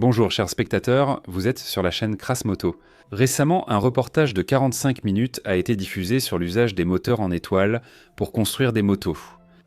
Bonjour chers spectateurs, vous êtes sur la chaîne Crasmoto. Récemment, un reportage de 45 minutes a été diffusé sur l'usage des moteurs en étoile pour construire des motos.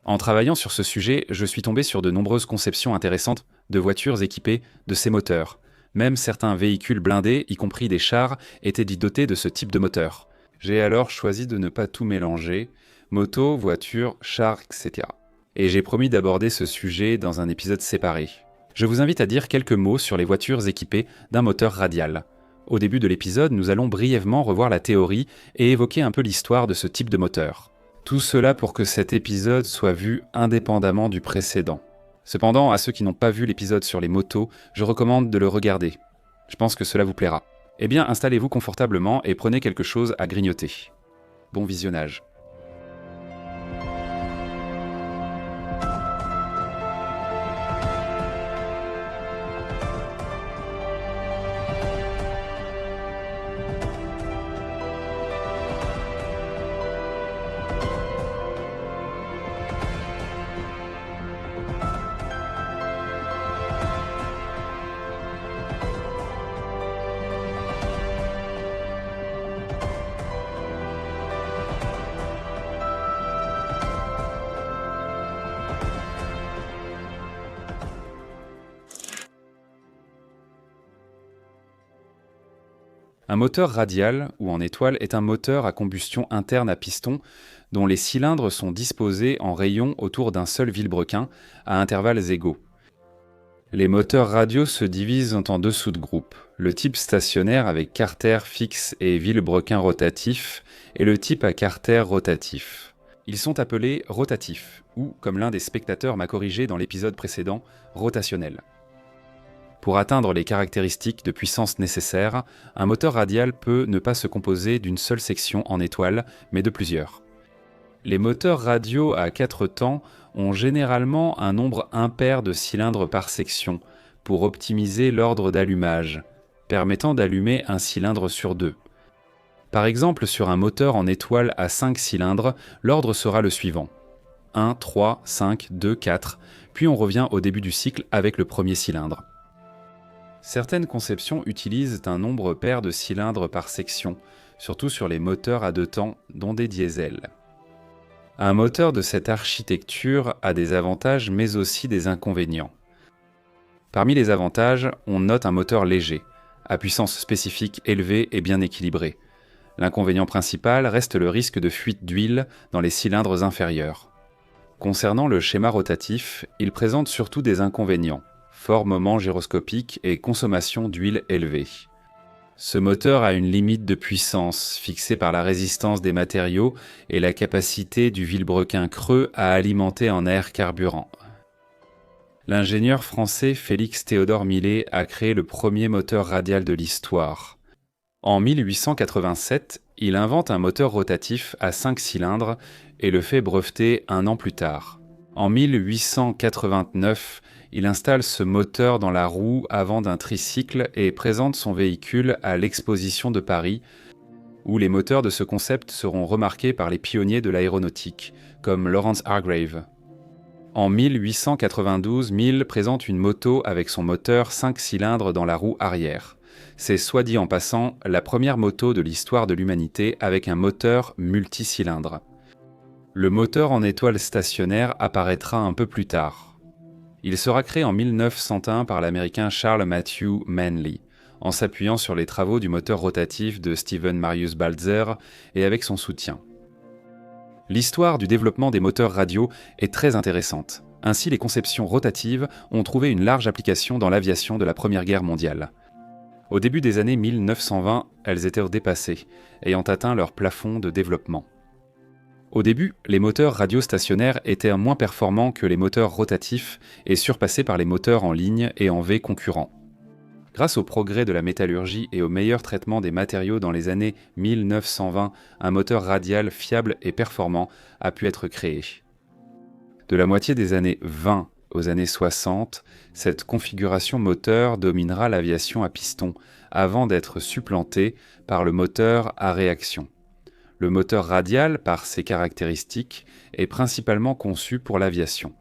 En travaillant sur ce sujet, je suis tombé sur de nombreuses conceptions intéressantes de voitures équipées de ces moteurs. Même certains véhicules blindés, y compris des chars, étaient dotés de ce type de moteur. J'ai alors choisi de ne pas tout mélanger, moto, voiture, char, etc. Et j'ai promis d'aborder ce sujet dans un épisode séparé. Je vous invite à dire quelques mots sur les voitures équipées d'un moteur radial. Au début de l'épisode, nous allons brièvement revoir la théorie et évoquer un peu l'histoire de ce type de moteur. Tout cela pour que cet épisode soit vu indépendamment du précédent. Cependant, à ceux qui n'ont pas vu l'épisode sur les motos, je recommande de le regarder. Je pense que cela vous plaira. Eh bien, installez-vous confortablement et prenez quelque chose à grignoter. Bon visionnage. Un moteur radial, ou en étoile, est un moteur à combustion interne à piston dont les cylindres sont disposés en rayons autour d'un seul vilebrequin à intervalles égaux. Les moteurs radiaux se divisent en deux sous-groupes, le type stationnaire avec carter fixe et vilebrequin rotatif et le type à carter rotatif. Ils sont appelés rotatifs, ou, comme l'un des spectateurs m'a corrigé dans l'épisode précédent, rotationnels. Pour atteindre les caractéristiques de puissance nécessaires, un moteur radial peut ne pas se composer d'une seule section en étoile, mais de plusieurs. Les moteurs radiaux à 4 temps ont généralement un nombre impair de cylindres par section, pour optimiser l'ordre d'allumage, permettant d'allumer un cylindre sur 2. Par exemple, sur un moteur en étoile à 5 cylindres, l'ordre sera le suivant. 1, 3, 5, 2, 4, puis on revient au début du cycle avec le premier cylindre. Certaines conceptions utilisent un nombre pair de cylindres par section, surtout sur les moteurs à 2 temps, dont des diesels. Un moteur de cette architecture a des avantages mais aussi des inconvénients. Parmi les avantages, on note un moteur léger, à puissance spécifique élevée et bien équilibré. L'inconvénient principal reste le risque de fuite d'huile dans les cylindres inférieurs. Concernant le schéma rotatif, il présente surtout des inconvénients. Fort moment gyroscopique et consommation d'huile élevée. Ce moteur a une limite de puissance fixée par la résistance des matériaux et la capacité du vilebrequin creux à alimenter en air carburant. L'ingénieur français Félix Théodore Millet a créé le premier moteur radial de l'histoire. En 1887, il invente un moteur rotatif à 5 cylindres et le fait breveter un an plus tard. En 1889, il installe ce moteur dans la roue avant d'un tricycle et présente son véhicule à l'Exposition de Paris, où les moteurs de ce concept seront remarqués par les pionniers de l'aéronautique, comme Lawrence Hargrave. En 1892, Mill présente une moto avec son moteur 5 cylindres dans la roue arrière. C'est, soit dit en passant, la première moto de l'histoire de l'humanité avec un moteur multicylindre. Le moteur en étoile stationnaire apparaîtra un peu plus tard. Il sera créé en 1901 par l'américain Charles Matthew Manley, en s'appuyant sur les travaux du moteur rotatif de Stephen Marius Balzer et avec son soutien. L'histoire du développement des moteurs radiaux est très intéressante. Ainsi, les conceptions rotatives ont trouvé une large application dans l'aviation de la Première Guerre mondiale. Au début des années 1920, elles étaient dépassées, ayant atteint leur plafond de développement. Au début, les moteurs radiostationnaires étaient moins performants que les moteurs rotatifs et surpassés par les moteurs en ligne et en V concurrents. Grâce au progrès de la métallurgie et au meilleur traitement des matériaux dans les années 1920, un moteur radial fiable et performant a pu être créé. De la moitié des années 20 aux années 60, cette configuration moteur dominera l'aviation à piston, avant d'être supplantée par le moteur à réaction. Le moteur radial, par ses caractéristiques, est principalement conçu pour l'aviation.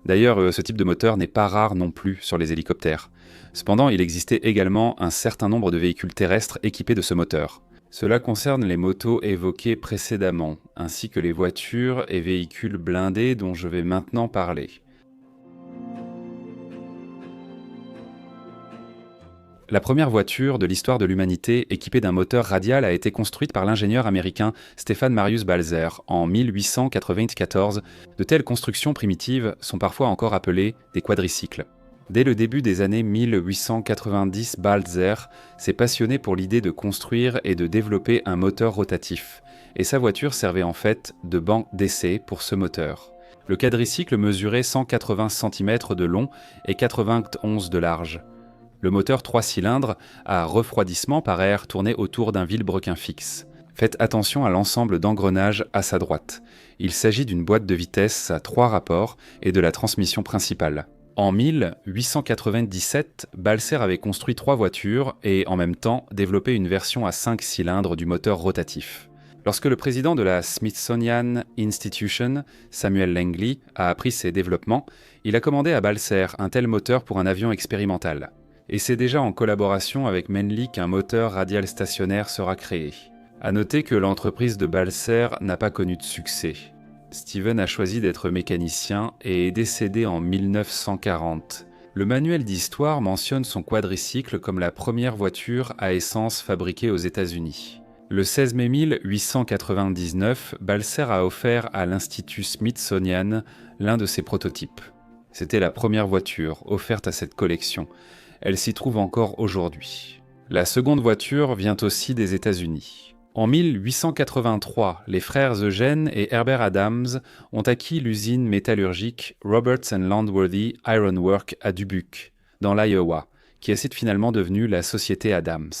D'ailleurs, ce type de moteur n'est pas rare non plus sur les hélicoptères. Cependant, il existait également un certain nombre de véhicules terrestres équipés de ce moteur. Cela concerne les motos évoquées précédemment, ainsi que les voitures et véhicules blindés dont je vais maintenant parler. La première voiture de l'histoire de l'humanité équipée d'un moteur radial a été construite par l'ingénieur américain Stefan Marius Balzer en 1894. De telles constructions primitives sont parfois encore appelées des quadricycles. Dès le début des années 1890, Balzer s'est passionné pour l'idée de construire et de développer un moteur rotatif, et sa voiture servait en fait de banc d'essai pour ce moteur. Le quadricycle mesurait 180 cm de long et 91 de large. Le moteur 3 cylindres à refroidissement par air tournait autour d'un vilebrequin fixe. Faites attention à l'ensemble d'engrenages à sa droite. Il s'agit d'une boîte de vitesse à 3 rapports et de la transmission principale. En 1897, Balzer avait construit 3 voitures et, en même temps, développé une version à 5 cylindres du moteur rotatif. Lorsque le président de la Smithsonian Institution, Samuel Langley, a appris ces développements, il a commandé à Balzer un tel moteur pour un avion expérimental. Et c'est déjà en collaboration avec Manley qu'un moteur radial stationnaire sera créé. À noter que l'entreprise de Balzer n'a pas connu de succès. Steven a choisi d'être mécanicien et est décédé en 1940. Le manuel d'histoire mentionne son quadricycle comme la première voiture à essence fabriquée aux États-Unis. Le 16 mai 1899, Balzer a offert à l'Institut Smithsonian l'un de ses prototypes. C'était la première voiture offerte à cette collection. Elle s'y trouve encore aujourd'hui. La seconde voiture vient aussi des États-Unis. En 1883, les frères Eugène et Herbert Adams ont acquis l'usine métallurgique Roberts and Landworthy Iron Work à Dubuque, dans l'Iowa, qui est finalement devenue la Société Adams.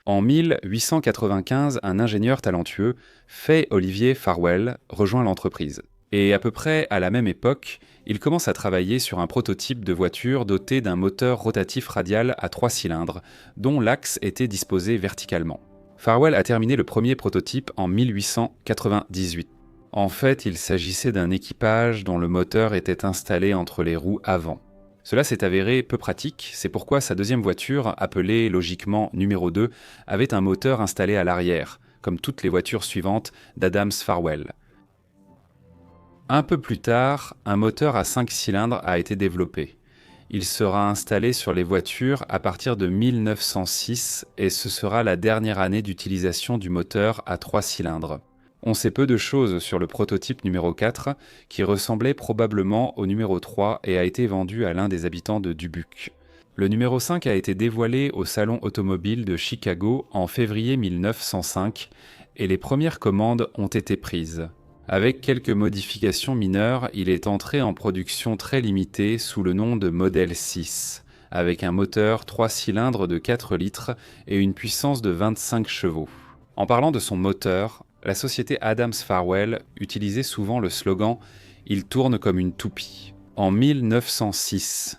En 1895, un ingénieur talentueux, Fay Olivier Farwell, rejoint l'entreprise. Et à peu près à la même époque, il commence à travailler sur un prototype de voiture doté d'un moteur rotatif radial à 3 cylindres, dont l'axe était disposé verticalement. Farwell a terminé le premier prototype en 1898. En fait, il s'agissait d'un équipage dont le moteur était installé entre les roues avant. Cela s'est avéré peu pratique, c'est pourquoi sa deuxième voiture, appelée logiquement numéro 2, avait un moteur installé à l'arrière, comme toutes les voitures suivantes d'Adams Farwell. Un peu plus tard, un moteur à 5 cylindres a été développé. Il sera installé sur les voitures à partir de 1906 et ce sera la dernière année d'utilisation du moteur à 3 cylindres. On sait peu de choses sur le prototype numéro 4 qui ressemblait probablement au numéro 3 et a été vendu à l'un des habitants de Dubuque. Le numéro 5 a été dévoilé au Salon automobile de Chicago en février 1905 et les premières commandes ont été prises. Avec quelques modifications mineures, il est entré en production très limitée sous le nom de Model 6, avec un moteur 3 cylindres de 4 litres et une puissance de 25 chevaux. En parlant de son moteur, la société Adams Farwell utilisait souvent le slogan « Il tourne comme une toupie ». En 1906,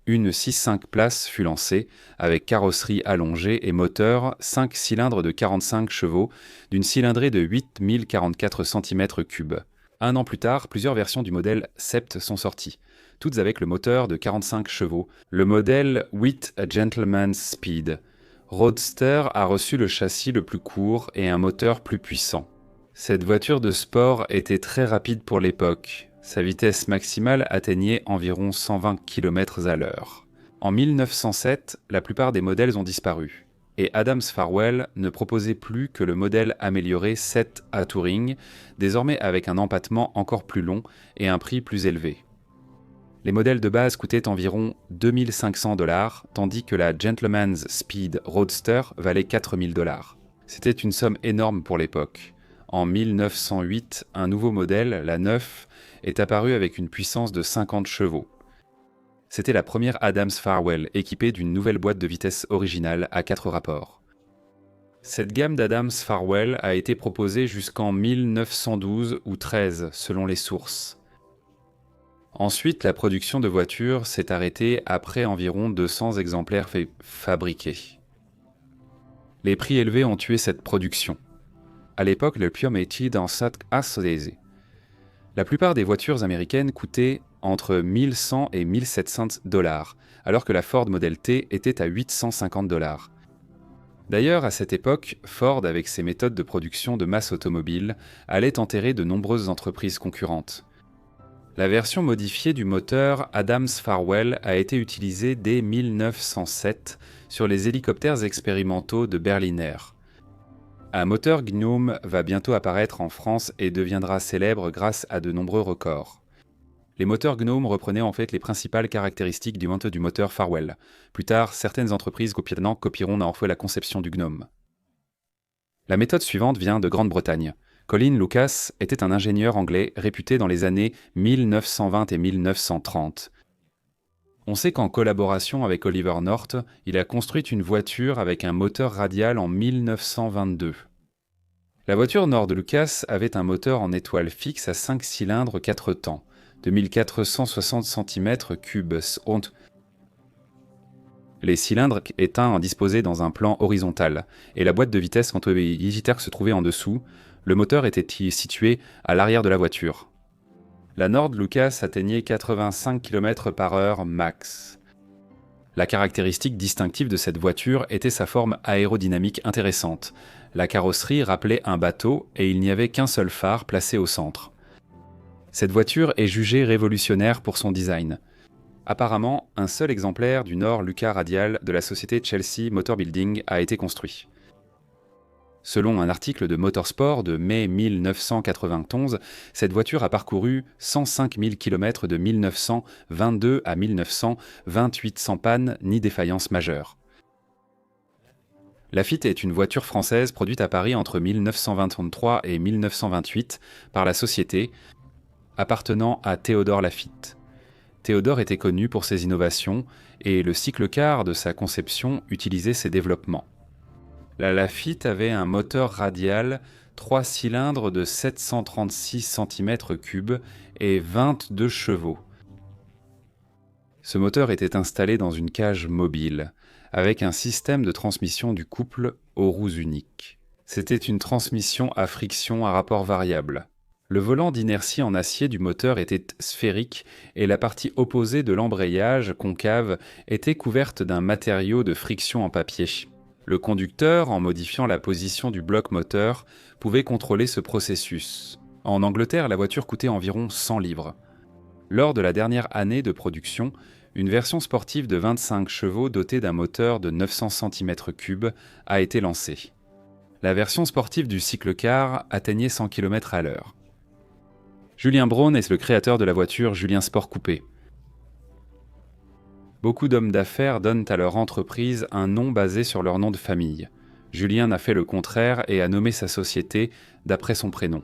une 6.5 places fut lancée, avec carrosserie allongée et moteur 5 cylindres de 45 chevaux, d'une cylindrée de 8044 cm3. Un an plus tard, plusieurs versions du modèle Sept sont sorties, toutes avec le moteur de 45 chevaux. Le modèle With a Gentleman's Speed Roadster a reçu le châssis le plus court et un moteur plus puissant. Cette voiture de sport était très rapide pour l'époque. Sa vitesse maximale atteignait environ 120 km/h. En 1907, la plupart des modèles ont disparu, et Adams Farwell ne proposait plus que le modèle amélioré 7A Touring, désormais avec un empattement encore plus long et un prix plus élevé. Les modèles de base coûtaient environ 2500 $, tandis que la Gentleman's Speed Roadster valait 4000 $. C'était une somme énorme pour l'époque. En 1908, un nouveau modèle, la 9, est apparu avec une puissance de 50 chevaux. C'était la première Adams Farwell équipée d'une nouvelle boîte de vitesse originale à 4 rapports. Cette gamme d'Adams Farwell a été proposée jusqu'en 1912 ou 13 selon les sources. Ensuite, la production de voitures s'est arrêtée après environ 200 exemplaires fabriqués. Les prix élevés ont tué cette production. À l'époque, le pium était dans cette assaisé. La plupart des voitures américaines coûtaient entre 1100 et 1700 $, alors que la Ford Model T était à 850 $. D'ailleurs, à cette époque, Ford, avec ses méthodes de production de masse automobile, allait enterrer de nombreuses entreprises concurrentes. La version modifiée du moteur Adams-Farwell a été utilisée dès 1907 sur les hélicoptères expérimentaux de Berliner. Un moteur Gnome va bientôt apparaître en France et deviendra célèbre grâce à de nombreux records. Les moteurs Gnome reprenaient en fait les principales caractéristiques du moteur Farwell. Plus tard, certaines entreprises copieront n'importe quoi la conception du Gnome. La méthode suivante vient de Grande-Bretagne. Colin Lucas était un ingénieur anglais réputé dans les années 1920 et 1930. On sait qu'en collaboration avec Oliver North, il a construit une voiture avec un moteur radial en 1922. La voiture Nord de Lucas avait un moteur en étoile fixe à 5 cylindres 4 temps, 2460 cm3 und les cylindres étant disposés dans un plan horizontal, et la boîte de vitesse se trouvait en dessous. Le moteur était situé à l'arrière de la voiture. La Nord Lucas atteignait 85 km/h max. La caractéristique distinctive de cette voiture était sa forme aérodynamique intéressante. La carrosserie rappelait un bateau et il n'y avait qu'un seul phare placé au centre. Cette voiture est jugée révolutionnaire pour son design. Apparemment, un seul exemplaire du Nord Lucas radial de la société Chelsea Motor Building a été construit. Selon un article de Motorsport de mai 1991, cette voiture a parcouru 105 000 km de 1922 à 1928 sans panne ni défaillance majeure. Lafitte est une voiture française produite à Paris entre 1923 et 1928 par la société, appartenant à Théodore Lafitte. Théodore était connu pour ses innovations et le cycle-car de sa conception utilisait ses développements. La Lafitte avait un moteur radial 3 cylindres de 736 cm3 et 22 chevaux. Ce moteur était installé dans une cage mobile, avec un système de transmission du couple aux roues uniques. C'était une transmission à friction à rapport variable. Le volant d'inertie en acier du moteur était sphérique et la partie opposée de l'embrayage, concave, était couverte d'un matériau de friction en papier. Le conducteur, en modifiant la position du bloc moteur, pouvait contrôler ce processus. En Angleterre, la voiture coûtait environ 100 livres. Lors de la dernière année de production, une version sportive de 25 chevaux dotée d'un moteur de 900 cm3 a été lancée. La version sportive du cycle-car atteignait 100 km/h. Julien Braun est le créateur de la voiture Julien Sport Coupé. Beaucoup d'hommes d'affaires donnent à leur entreprise un nom basé sur leur nom de famille. Julien a fait le contraire et a nommé sa société d'après son prénom.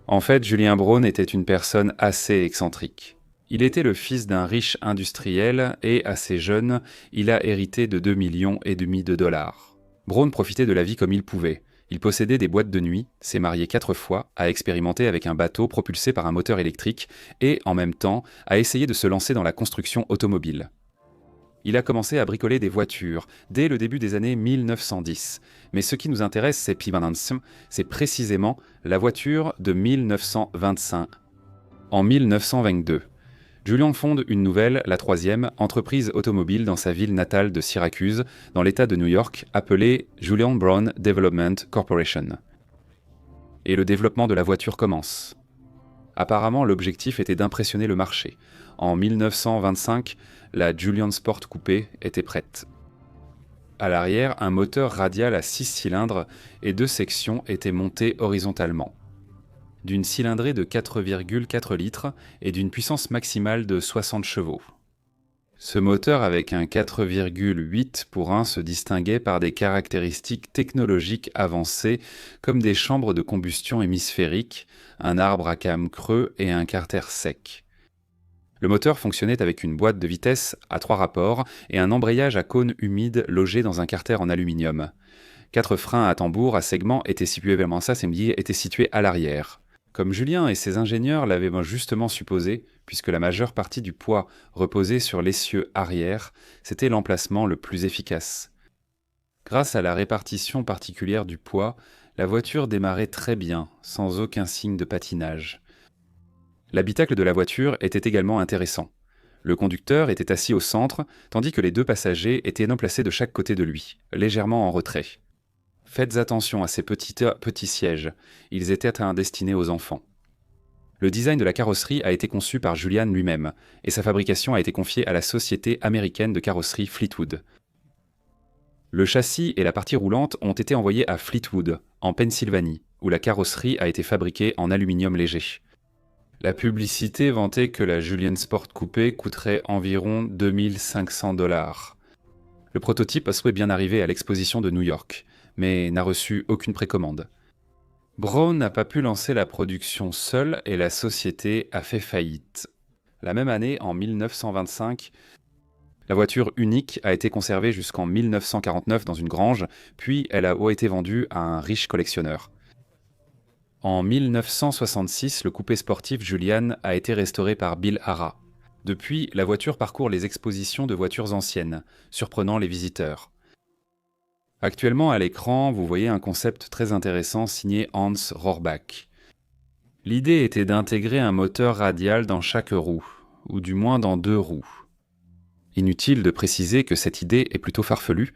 En fait, Julien Braun était une personne assez excentrique. Il était le fils d'un riche industriel et, assez jeune, il a hérité de 2,5 millions de dollars. Braun profitait de la vie comme il pouvait. Il possédait des boîtes de nuit, s'est marié 4 fois, a expérimenté avec un bateau propulsé par un moteur électrique et, en même temps, a essayé de se lancer dans la construction automobile. Il a commencé à bricoler des voitures dès le début des années 1910. Mais ce qui nous intéresse, c'est précisément la voiture de 1925. En 1922, Julien fonde une nouvelle, la troisième, entreprise automobile dans sa ville natale de Syracuse, dans l'État de New York, appelée Julian Braun Development Corporation. Et le développement de la voiture commence. Apparemment, l'objectif était d'impressionner le marché. En 1925, la Julian Sport Coupé était prête. À l'arrière, un moteur radial à 6 cylindres et 2 sections était monté horizontalement, d'une cylindrée de 4,4 litres et d'une puissance maximale de 60 chevaux. Ce moteur avec un 4,8 pour 1 se distinguait par des caractéristiques technologiques avancées comme des chambres de combustion hémisphériques, un arbre à cames creux et un carter sec. Le moteur fonctionnait avec une boîte de vitesse à 3 rapports et un embrayage à cône humide logé dans un carter en aluminium. 4 freins à tambour à segments étaient situés à l'arrière. Comme Julien et ses ingénieurs l'avaient justement supposé, puisque la majeure partie du poids reposait sur l'essieu arrière, c'était l'emplacement le plus efficace. Grâce à la répartition particulière du poids, la voiture démarrait très bien, sans aucun signe de patinage. L'habitacle de la voiture était également intéressant. Le conducteur était assis au centre, tandis que les deux passagers étaient non placés de chaque côté de lui, légèrement en retrait. Faites attention à ces petits sièges, ils étaient destinés aux enfants. Le design de la carrosserie a été conçu par Julian lui-même, et sa fabrication a été confiée à la société américaine de carrosserie Fleetwood. Le châssis et la partie roulante ont été envoyés à Fleetwood, en Pennsylvanie, où la carrosserie a été fabriquée en aluminium léger. La publicité vantait que la Julian Sport Coupé coûterait environ 2500 $. Le prototype a souhaité bien arriver à l'exposition de New York, mais n'a reçu aucune précommande. Brown n'a pas pu lancer la production seul et la société a fait faillite. La même année, en 1925, la voiture unique a été conservée jusqu'en 1949 dans une grange, puis elle a été vendue à un riche collectionneur. En 1966, le coupé sportif Julian a été restauré par Bill Harrah. Depuis, la voiture parcourt les expositions de voitures anciennes, surprenant les visiteurs. Actuellement, à l'écran, vous voyez un concept très intéressant signé Hans Rohrbach. L'idée était d'intégrer un moteur radial dans chaque roue, ou du moins dans 2 roues. Inutile de préciser que cette idée est plutôt farfelue.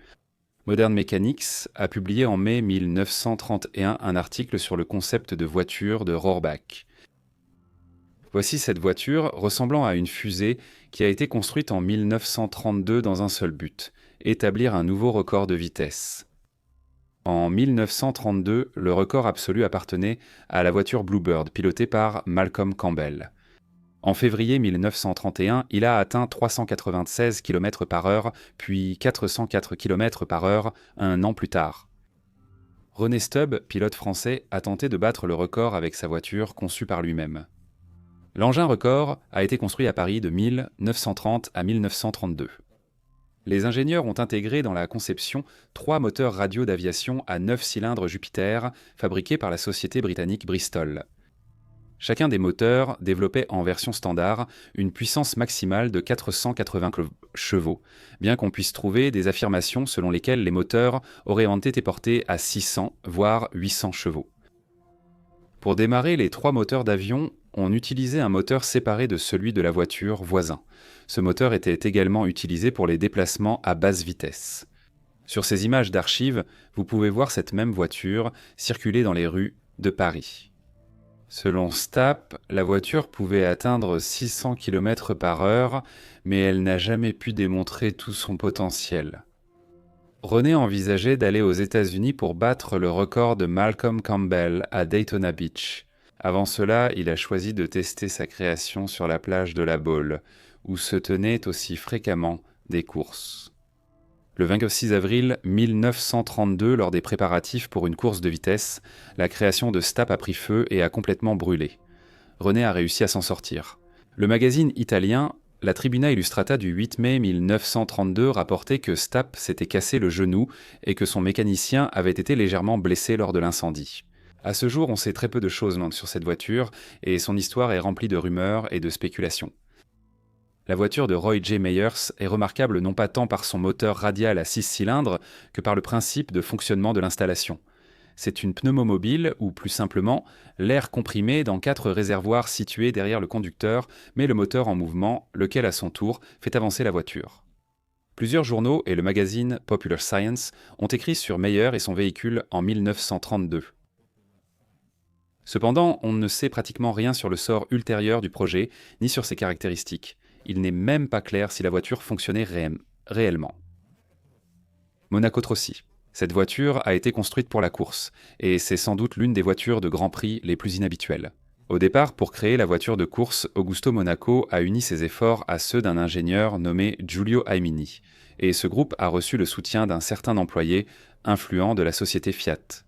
Modern Mechanics a publié en mai 1931 un article sur le concept de voiture de Rohrbach. Voici cette voiture ressemblant à une fusée qui a été construite en 1932 dans un seul but, établir un nouveau record de vitesse. En 1932, le record absolu appartenait à la voiture Bluebird, pilotée par Malcolm Campbell. En février 1931, il a atteint 396 km/h, puis 404 km/h un an plus tard. René Stubb, pilote français, a tenté de battre le record avec sa voiture conçue par lui-même. L'engin record a été construit à Paris de 1930 à 1932. Les ingénieurs ont intégré dans la conception 3 moteurs radio d'aviation à 9 cylindres Jupiter fabriqués par la société britannique Bristol. Chacun des moteurs développait en version standard une puissance maximale de 480 chevaux, bien qu'on puisse trouver des affirmations selon lesquelles les moteurs auraient été portés à 600 voire 800 chevaux. Pour démarrer les 3 moteurs d'avion, on utilisait un moteur séparé de celui de la voiture voisin. Ce moteur était également utilisé pour les déplacements à basse vitesse. Sur ces images d'archives, vous pouvez voir cette même voiture circuler dans les rues de Paris. Selon Stapp, la voiture pouvait atteindre 600 km/h, mais elle n'a jamais pu démontrer tout son potentiel. René envisageait d'aller aux États-Unis pour battre le record de Malcolm Campbell à Daytona Beach. Avant cela, il a choisi de tester sa création sur la plage de la Baule, où se tenaient aussi fréquemment des courses. Le 26 avril 1932, lors des préparatifs pour une course de vitesse, la création de Stapp a pris feu et a complètement brûlé. René a réussi à s'en sortir. Le magazine italien La Tribuna Illustrata du 8 mai 1932 rapportait que Stapp s'était cassé le genou et que son mécanicien avait été légèrement blessé lors de l'incendie. À ce jour, on sait très peu de choses sur cette voiture et son histoire est remplie de rumeurs et de spéculations. La voiture de Roy J. Meyers est remarquable non pas tant par son moteur radial à 6 cylindres que par le principe de fonctionnement de l'installation. C'est une pneumomobile où, plus simplement, l'air comprimé dans 4 réservoirs situés derrière le conducteur met le moteur en mouvement, lequel à son tour fait avancer la voiture. Plusieurs journaux et le magazine Popular Science ont écrit sur Meyer et son véhicule en 1932. Cependant, on ne sait pratiquement rien sur le sort ultérieur du projet, ni sur ses caractéristiques. Il n'est même pas clair si la voiture fonctionnait réellement. Monaco-Trossi. Cette voiture a été construite pour la course, et c'est sans doute l'une des voitures de Grand Prix les plus inhabituelles. Au départ, pour créer la voiture de course, Augusto Monaco a uni ses efforts à ceux d'un ingénieur nommé Giulio Aimini, et ce groupe a reçu le soutien d'un certain employé influent de la société Fiat.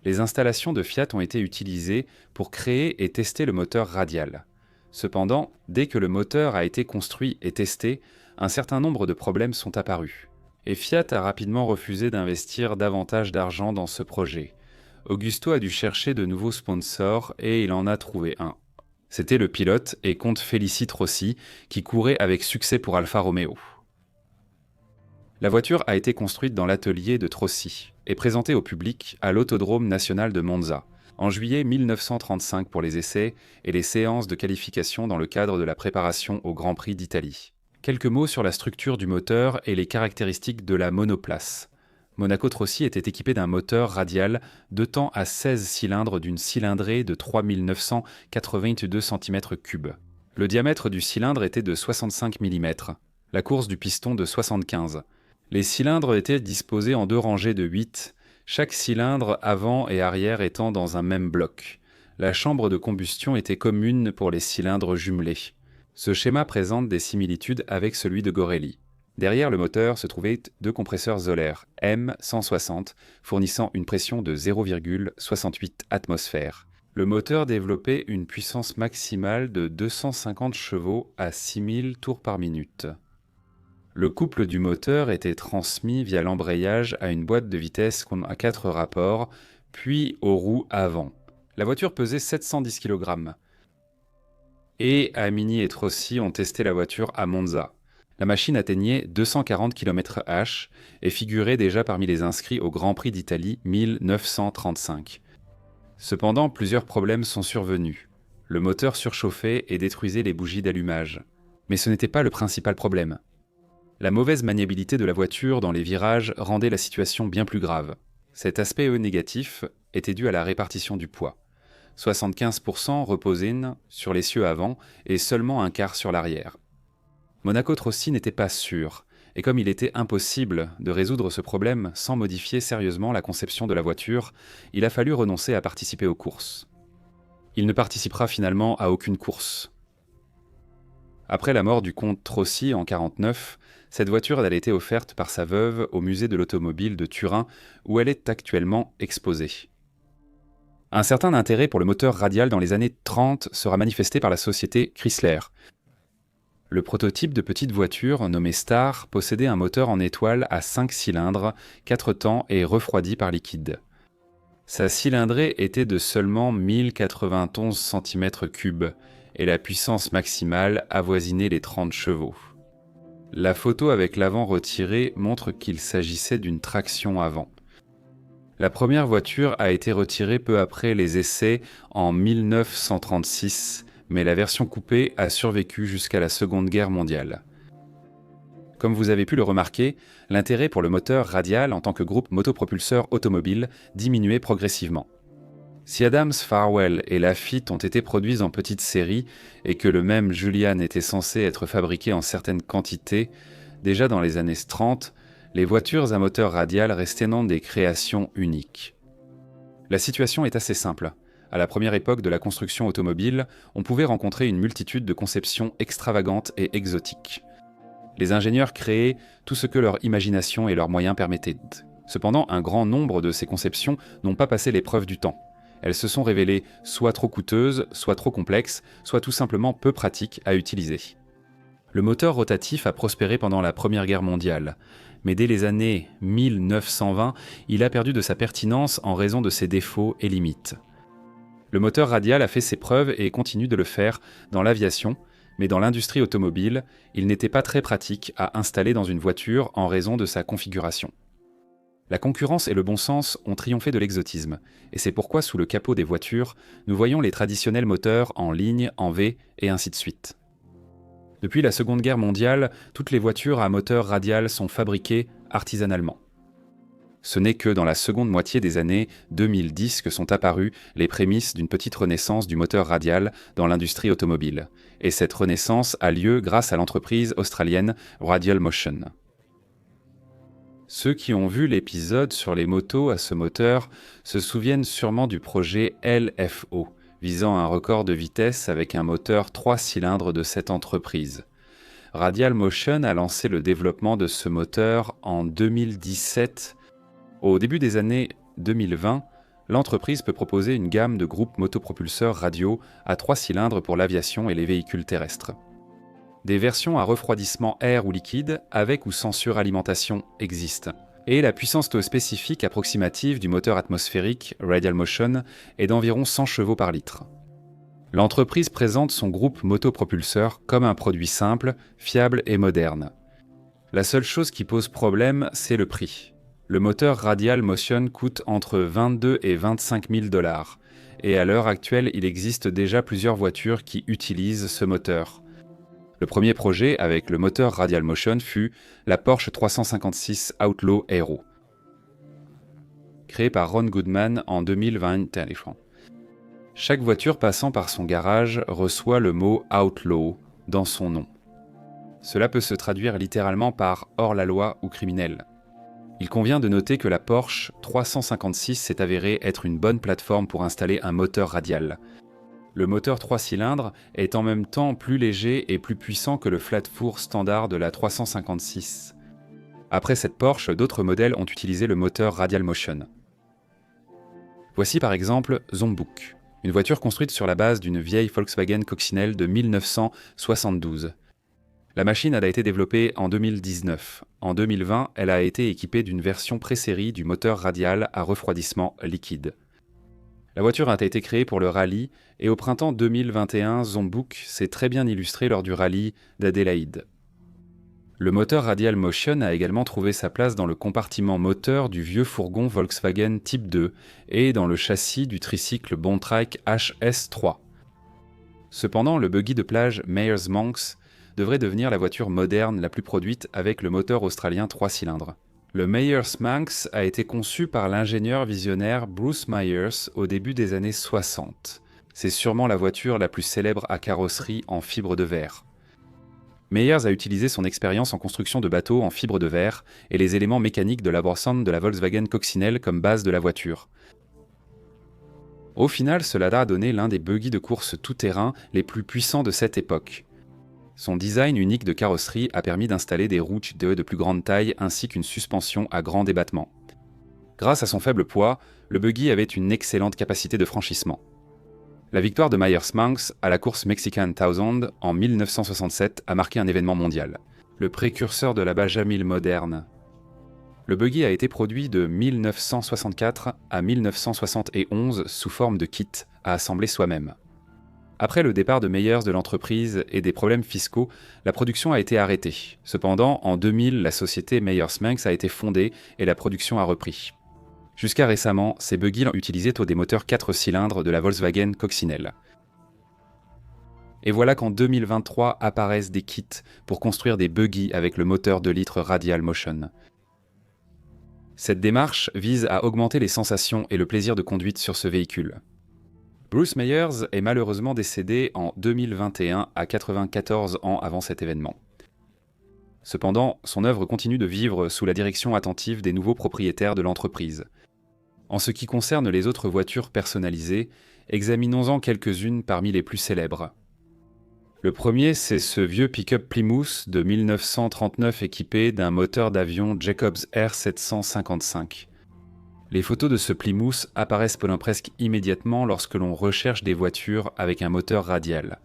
Les installations de Fiat ont été utilisées pour créer et tester le moteur radial. Cependant, dès que le moteur a été construit et testé, un certain nombre de problèmes sont apparus. Et Fiat a rapidement refusé d'investir davantage d'argent dans ce projet. Augusto a dû chercher de nouveaux sponsors et il en a trouvé un. C'était le pilote et comte Félicite Rossi qui courait avec succès pour Alfa Romeo. La voiture a été construite dans l'atelier de Trossi et présentée au public à l'Autodrome national de Monza en juillet 1935 pour les essais et les séances de qualification dans le cadre de la préparation au Grand Prix d'Italie. Quelques mots sur la structure du moteur et les caractéristiques de la monoplace. Monaco Trossi était équipé d'un moteur radial de temps à 16 cylindres d'une cylindrée de 3982 cm3. Le diamètre du cylindre était de 65 mm, la course du piston de 75. Les cylindres étaient disposés en 2 rangées de 8, chaque cylindre avant et arrière étant dans un même bloc. La chambre de combustion était commune pour les cylindres jumelés. Ce schéma présente des similitudes avec celui de Gorelli. Derrière le moteur se trouvaient 2 compresseurs Zoller M160 fournissant une pression de 0,68 atmosphères. Le moteur développait une puissance maximale de 250 chevaux à 6000 tours par minute. Le couple du moteur était transmis via l'embrayage à une boîte de vitesses à 4 rapports, puis aux roues avant. La voiture pesait 710 kg. Et Amini et Trossi ont testé la voiture à Monza. La machine atteignait 240 km/h et figurait déjà parmi les inscrits au Grand Prix d'Italie 1935. Cependant, plusieurs problèmes sont survenus. Le moteur surchauffait et détruisait les bougies d'allumage. Mais ce n'était pas le principal problème. La mauvaise maniabilité de la voiture dans les virages rendait la situation bien plus grave. Cet aspect négatif était dû à la répartition du poids. 75% reposaient sur l'essieu avant et seulement un quart sur l'arrière. Monaco Trossi n'était pas sûr, et comme il était impossible de résoudre ce problème sans modifier sérieusement la conception de la voiture, il a fallu renoncer à participer aux courses. Il ne participera finalement à aucune course. Après la mort du comte Trossi en 1949, cette voiture a été offerte par sa veuve au musée de l'automobile de Turin, où elle est actuellement exposée. Un certain intérêt pour le moteur radial dans les années 30 sera manifesté par la société Chrysler. Le prototype de petite voiture, nommé Star, possédait un moteur en étoile à 5 cylindres, 4 temps et refroidi par liquide. Sa cylindrée était de seulement 1091 cm3 et la puissance maximale avoisinait les 30 chevaux. La photo avec l'avant retiré montre qu'il s'agissait d'une traction avant. La première voiture a été retirée peu après les essais en 1936, mais la version coupée a survécu jusqu'à la Seconde Guerre mondiale. Comme vous avez pu le remarquer, l'intérêt pour le moteur radial en tant que groupe motopropulseur automobile diminuait progressivement. Si Adams, Farwell et Lafitte ont été produits en petite série et que le même Julian était censé être fabriqué en certaines quantités, déjà dans les années 30, les voitures à moteur radial restaient non des créations uniques. La situation est assez simple. À la première époque de la construction automobile, on pouvait rencontrer une multitude de conceptions extravagantes et exotiques. Les ingénieurs créaient tout ce que leur imagination et leurs moyens permettaient. Cependant, un grand nombre de ces conceptions n'ont pas passé l'épreuve du temps. Elles se sont révélées soit trop coûteuses, soit trop complexes, soit tout simplement peu pratiques à utiliser. Le moteur rotatif a prospéré pendant la Première Guerre mondiale, mais dès les années 1920, il a perdu de sa pertinence en raison de ses défauts et limites. Le moteur radial a fait ses preuves et continue de le faire dans l'aviation, mais dans l'industrie automobile, il n'était pas très pratique à installer dans une voiture en raison de sa configuration. La concurrence et le bon sens ont triomphé de l'exotisme, et c'est pourquoi sous le capot des voitures, nous voyons les traditionnels moteurs en ligne, en V, et ainsi de suite. Depuis la Seconde Guerre mondiale, toutes les voitures à moteur radial sont fabriquées artisanalement. Ce n'est que dans la seconde moitié des années 2010 que sont apparues les prémices d'une petite renaissance du moteur radial dans l'industrie automobile, et cette renaissance a lieu grâce à l'entreprise australienne Radial Motion. Ceux qui ont vu l'épisode sur les motos à ce moteur se souviennent sûrement du projet LFO, visant un record de vitesse avec un moteur 3 cylindres de cette entreprise. Radial Motion a lancé le développement de ce moteur en 2017. Au début des années 2020, l'entreprise peut proposer une gamme de groupes motopropulseurs radio à 3 cylindres pour l'aviation et les véhicules terrestres. Des versions à refroidissement air ou liquide, avec ou sans suralimentation, existent. Et la puissance spécifique approximative du moteur atmosphérique Radial Motion est d'environ 100 chevaux par litre. L'entreprise présente son groupe motopropulseur comme un produit simple, fiable et moderne. La seule chose qui pose problème, c'est le prix. Le moteur Radial Motion coûte entre 22 et 25 000 $, et à l'heure actuelle, il existe déjà plusieurs voitures qui utilisent ce moteur. Le premier projet avec le moteur Radial Motion fut la Porsche 356 Outlaw Aero, créée par Ron Goodman en 2021. Chaque voiture passant par son garage reçoit le mot Outlaw dans son nom. Cela peut se traduire littéralement par hors-la-loi ou criminel. Il convient de noter que la Porsche 356 s'est avérée être une bonne plateforme pour installer un moteur radial. Le moteur 3 cylindres est en même temps plus léger et plus puissant que le flat-four standard de la 356. Après cette Porsche, d'autres modèles ont utilisé le moteur Radial Motion. Voici par exemple Zombook, une voiture construite sur la base d'une vieille Volkswagen coccinelle de 1972. La machine a été développée en 2019. En 2020, elle a été équipée d'une version pré-série du moteur radial à refroidissement liquide. La voiture a été créée pour le rallye et au printemps 2021, Zombook s'est très bien illustré lors du rallye d'Adélaïde. Le moteur Radial Motion a également trouvé sa place dans le compartiment moteur du vieux fourgon Volkswagen Type 2 et dans le châssis du tricycle Bontrac HS3. Cependant, le buggy de plage Meyers Manx devrait devenir la voiture moderne la plus produite avec le moteur australien 3 cylindres. Le Meyers Manx a été conçu par l'ingénieur visionnaire Bruce Myers au début des années 60. C'est sûrement la voiture la plus célèbre à carrosserie en fibre de verre. Myers a utilisé son expérience en construction de bateaux en fibre de verre et les éléments mécaniques de la brossande de la Volkswagen coccinelle comme base de la voiture. Au final, cela a donné l'un des buggy de course tout-terrain les plus puissants de cette époque. Son design unique de carrosserie a permis d'installer des roues de plus grande taille ainsi qu'une suspension à grand débattement. Grâce à son faible poids, le buggy avait une excellente capacité de franchissement. La victoire de Meyers Manx à la course Mexican 1000 en 1967 a marqué un événement mondial, le précurseur de la Bajamil moderne. Le buggy a été produit de 1964 à 1971 sous forme de kit à assembler soi-même. Après le départ de Myers de l'entreprise et des problèmes fiscaux, la production a été arrêtée. Cependant, en 2000, la société Meyers Manx a été fondée et la production a repris. Jusqu'à récemment, ces buggy utilisaient des moteurs 4 cylindres de la Volkswagen coccinelle. Et voilà qu'en 2023 apparaissent des kits pour construire des buggy avec le moteur 2 litres Radial Motion. Cette démarche vise à augmenter les sensations et le plaisir de conduite sur ce véhicule. Bruce Myers est malheureusement décédé en 2021 à 94 ans avant cet événement. Cependant, son œuvre continue de vivre sous la direction attentive des nouveaux propriétaires de l'entreprise. En ce qui concerne les autres voitures personnalisées, examinons-en quelques-unes parmi les plus célèbres. Le premier, c'est ce vieux pick-up Plymouth de 1939 équipé d'un moteur d'avion Jacobs Air 755. Les photos de ce Plymouth apparaissent pendant presque immédiatement lorsque l'on recherche des voitures avec un moteur radial.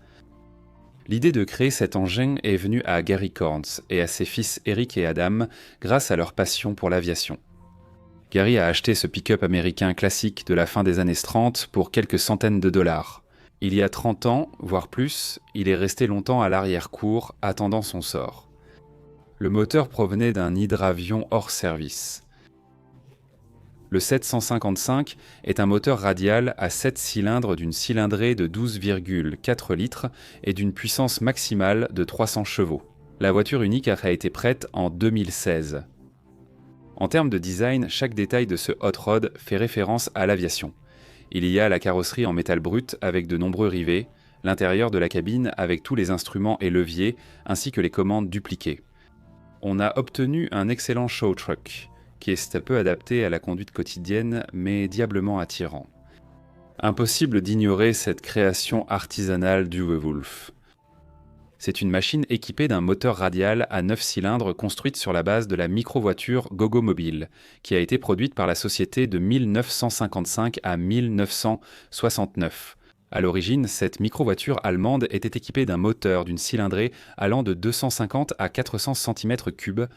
L'idée de créer cet engin est venue à Gary Corns et à ses fils Eric et Adam grâce à leur passion pour l'aviation. Gary a acheté ce pick-up américain classique de la fin des années 30 pour quelques centaines de dollars. Il y a 30 ans, voire plus, il est resté longtemps à l'arrière-cour, attendant son sort. Le moteur provenait d'un hydravion hors service. Le 755 est un moteur radial à 7 cylindres d'une cylindrée de 12,4 litres et d'une puissance maximale de 300 chevaux. La voiture unique a été prête en 2016. En termes de design, chaque détail de ce hot rod fait référence à l'aviation. Il y a la carrosserie en métal brut avec de nombreux rivets, l'intérieur de la cabine avec tous les instruments et leviers, ainsi que les commandes dupliquées. On a obtenu un excellent show truck, qui est peu adapté à la conduite quotidienne, mais diablement attirant. Impossible d'ignorer cette création artisanale du Wolf. C'est une machine équipée d'un moteur radial à 9 cylindres construite sur la base de la micro-voiture Gogo Mobile, qui a été produite par la société de 1955 à 1969. À l'origine, cette micro-voiture allemande était équipée d'un moteur d'une cylindrée allant de 250 à 400 cm3.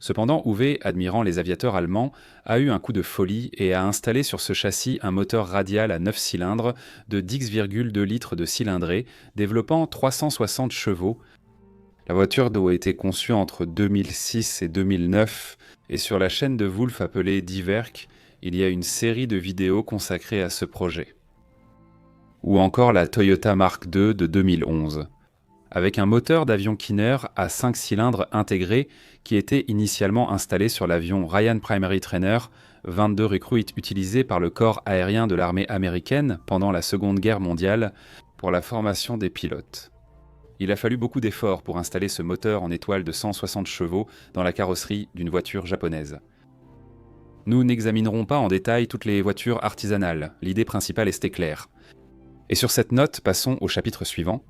Cependant, Uwe, admirant les aviateurs allemands, a eu un coup de folie et a installé sur ce châssis un moteur radial à 9 cylindres de 10,2 litres de cylindrée, développant 360 chevaux. La voiture doit été conçue entre 2006 et 2009, et sur la chaîne de Wolf appelée Die Werk, il y a une série de vidéos consacrées à ce projet. ou encore la Toyota Mark II de 2011. Avec un moteur d'avion Kinner à 5 cylindres intégrés qui était initialement installé sur l'avion Ryan Primary Trainer, 22 recrues utilisé par le corps aérien de l'armée américaine pendant la Seconde Guerre mondiale pour la formation des pilotes. Il a fallu beaucoup d'efforts pour installer ce moteur en étoile de 160 chevaux dans la carrosserie d'une voiture japonaise. Nous n'examinerons pas en détail toutes les voitures artisanales, l'idée principale est claire. Et sur cette note, passons au chapitre suivant,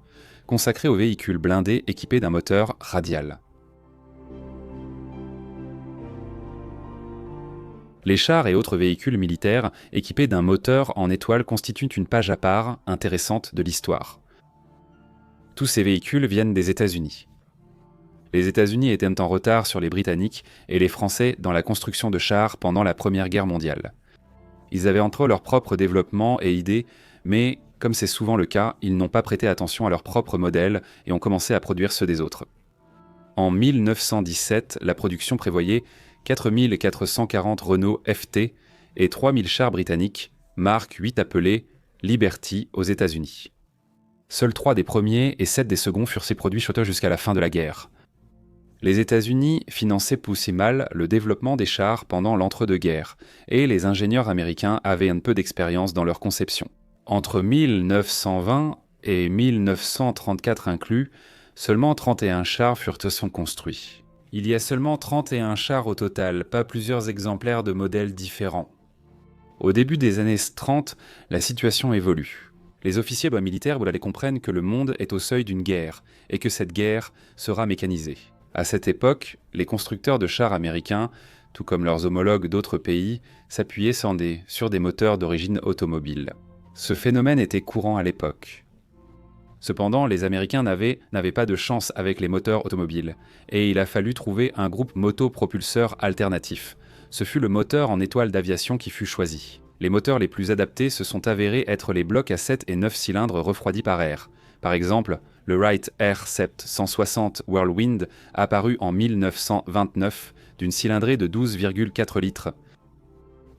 consacré aux véhicules blindés équipés d'un moteur radial. Les chars et autres véhicules militaires équipés d'un moteur en étoile constituent une page à part, intéressante de l'histoire. Tous ces véhicules viennent des États-Unis. Les États-Unis étaient en retard sur les Britanniques et les Français dans la construction de chars pendant la Première Guerre mondiale. Ils avaient entre eux leur propre développement et idées, mais, comme c'est souvent le cas, ils n'ont pas prêté attention à leurs propres modèles et ont commencé à produire ceux des autres. En 1917, la production prévoyait 4440 Renault FT et 3000 chars britanniques, marque 8 appelés Liberty aux États-Unis. Seuls 3 des premiers et 7 des seconds furent ces produits jusqu'à la fin de la guerre. Les États-Unis finançaient poussé mal le développement des chars pendant l'entre-deux-guerres, et les ingénieurs américains avaient un peu d'expérience dans leur conception. Entre 1920 et 1934 inclus, seulement 31 chars furent construits. Il y a seulement 31 chars au total, pas plusieurs exemplaires de modèles différents. Au début des années 30, la situation évolue. Les officiers militaires comprennent que le monde est au seuil d'une guerre, et que cette guerre sera mécanisée. À cette époque, les constructeurs de chars américains, tout comme leurs homologues d'autres pays, s'appuyaient sur des moteurs d'origine automobile. Ce phénomène était courant à l'époque. Cependant, les Américains n'avaient pas de chance avec les moteurs automobiles, et il a fallu trouver un groupe motopropulseur alternatif. Ce fut le moteur en étoile d'aviation qui fut choisi. Les moteurs les plus adaptés se sont avérés être les blocs à 7 et 9 cylindres refroidis par air. Par exemple, le Wright Air-Sept 160 Whirlwind apparu en 1929 d'une cylindrée de 12,4 litres.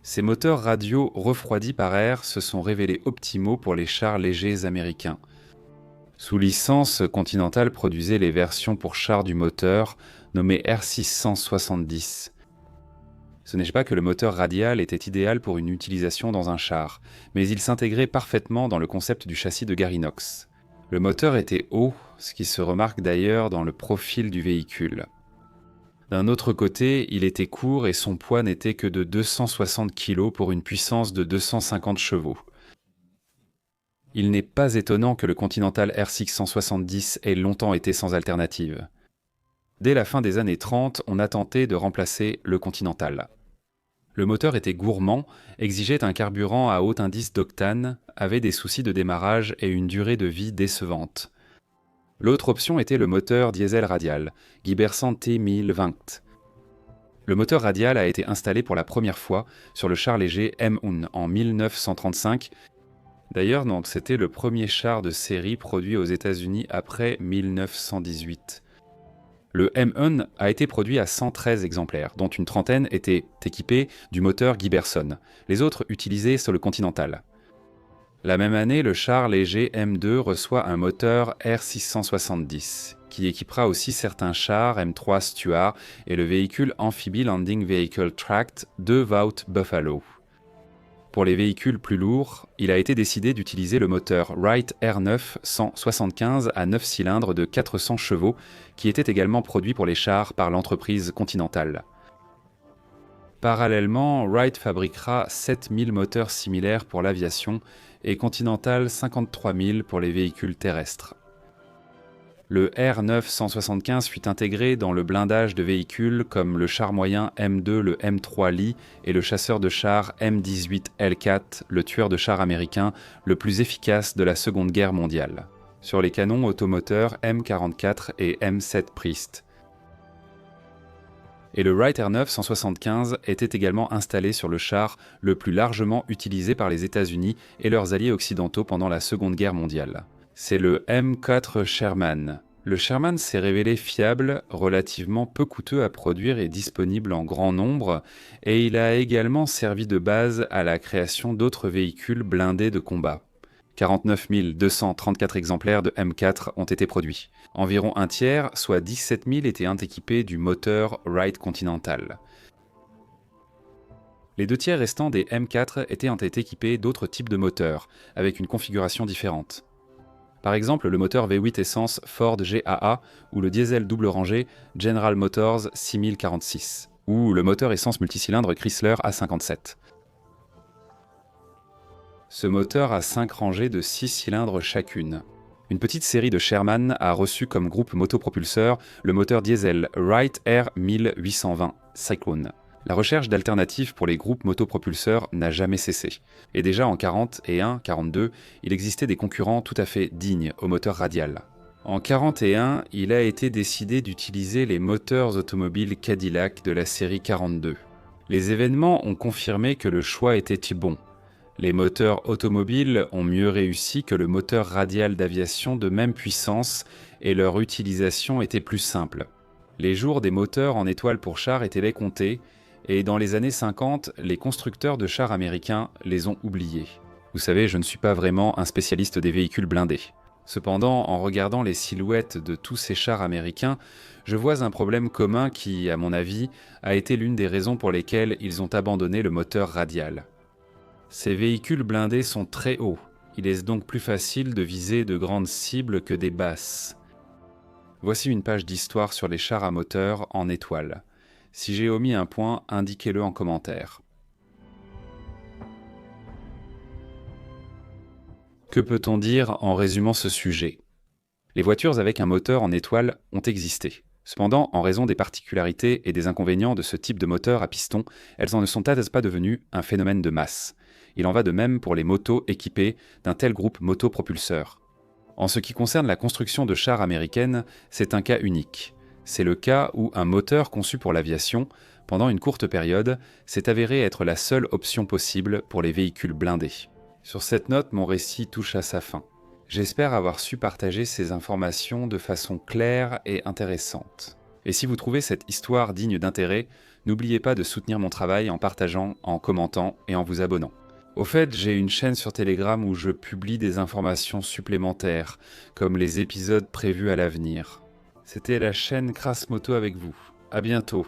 Ces moteurs radiaux refroidis par air se sont révélés optimaux pour les chars légers américains. Sous licence, Continental produisait les versions pour chars du moteur, nommées R670. Ce n'est pas que le moteur radial était idéal pour une utilisation dans un char, mais il s'intégrait parfaitement dans le concept du châssis de Gary Knox. Le moteur était haut, ce qui se remarque d'ailleurs dans le profil du véhicule. D'un autre côté, il était court et son poids n'était que de 260 kg pour une puissance de 250 chevaux. Il n'est pas étonnant que le Continental R670 ait longtemps été sans alternative. Dès la fin des années 30, on a tenté de remplacer le Continental. Le moteur était gourmand, exigeait un carburant à haut indice d'octane, avait des soucis de démarrage et une durée de vie décevante. L'autre option était le moteur diesel radial, Giberson T1020. Le moteur radial a été installé pour la première fois sur le char léger M1 en 1935. D'ailleurs, c'était le premier char de série produit aux États-Unis après 1918. Le M1 a été produit à 113 exemplaires, dont une trentaine étaient équipés du moteur Giberson. Les autres utilisés sur le Continental. La même année, le char léger M2 reçoit un moteur R670, qui équipera aussi certains chars M3 Stuart et le véhicule Amphibie Landing Vehicle Tracked de Vought Buffalo. Pour les véhicules plus lourds, il a été décidé d'utiliser le moteur Wright R9 175 à 9 cylindres de 400 chevaux, qui était également produit pour les chars par l'entreprise Continental. Parallèlement, Wright fabriquera 7000 moteurs similaires pour l'aviation et Continental 53 000 pour les véhicules terrestres. Le R9 175 fut intégré dans le blindage de véhicules comme le char moyen M2, le M3 Lee et le chasseur de chars M18 L4, le tueur de chars américain le plus efficace de la Seconde Guerre mondiale, sur les canons automoteurs M44 et M7 Priest. Et le Wright R9 175 était également installé sur le char le plus largement utilisé par les États-Unis et leurs alliés occidentaux pendant la Seconde Guerre mondiale. C'est le M4 Sherman. Le Sherman s'est révélé fiable, relativement peu coûteux à produire et disponible en grand nombre, et il a également servi de base à la création d'autres véhicules blindés de combat. 49 234 exemplaires de M4 ont été produits. Environ un tiers, soit 17 000, étaient équipés du moteur Wright Continental. Les 2 tiers restants des M4 étaient équipés d'autres types de moteurs, avec une configuration différente. Par exemple, le moteur V8 essence Ford GAA ou le diesel double rangée General Motors 6046, ou le moteur essence multicylindre Chrysler A57. Ce moteur a 5 rangées de 6 cylindres chacune. Une petite série de Sherman a reçu comme groupe motopropulseur le moteur diesel Wright R1820 Cyclone. La recherche d'alternatives pour les groupes motopropulseurs n'a jamais cessé. Et déjà en 41, 42, il existait des concurrents tout à fait dignes au moteur radial. En 41, il a été décidé d'utiliser les moteurs automobiles Cadillac de la série 42. Les événements ont confirmé que le choix était bon. Les moteurs automobiles ont mieux réussi que le moteur radial d'aviation de même puissance et leur utilisation était plus simple. Les jours des moteurs en étoile pour chars étaient comptés, et dans les années 50, les constructeurs de chars américains les ont oubliés. Vous savez, je ne suis pas vraiment un spécialiste des véhicules blindés. Cependant, en regardant les silhouettes de tous ces chars américains, je vois un problème commun qui, à mon avis, a été l'une des raisons pour lesquelles ils ont abandonné le moteur radial. Ces véhicules blindés sont très hauts, il est donc plus facile de viser de grandes cibles que des basses. Voici une page d'histoire sur les chars à moteur en étoile. Si j'ai omis un point, indiquez-le en commentaire. Que peut-on dire en résumant ce sujet ? Les voitures avec un moteur en étoile ont existé. Cependant, en raison des particularités et des inconvénients de ce type de moteur à piston, elles en ne sont pas devenues un phénomène de masse. Il en va de même pour les motos équipées d'un tel groupe motopropulseur. En ce qui concerne la construction de chars américaines, c'est un cas unique. C'est le cas où un moteur conçu pour l'aviation, pendant une courte période, s'est avéré être la seule option possible pour les véhicules blindés. Sur cette note, mon récit touche à sa fin. J'espère avoir su partager ces informations de façon claire et intéressante. Et si vous trouvez cette histoire digne d'intérêt, n'oubliez pas de soutenir mon travail en partageant, en commentant et en vous abonnant. Au fait, j'ai une chaîne sur Telegram où je publie des informations supplémentaires, comme les épisodes prévus à l'avenir. C'était la chaîne Crass Moto avec vous. À bientôt.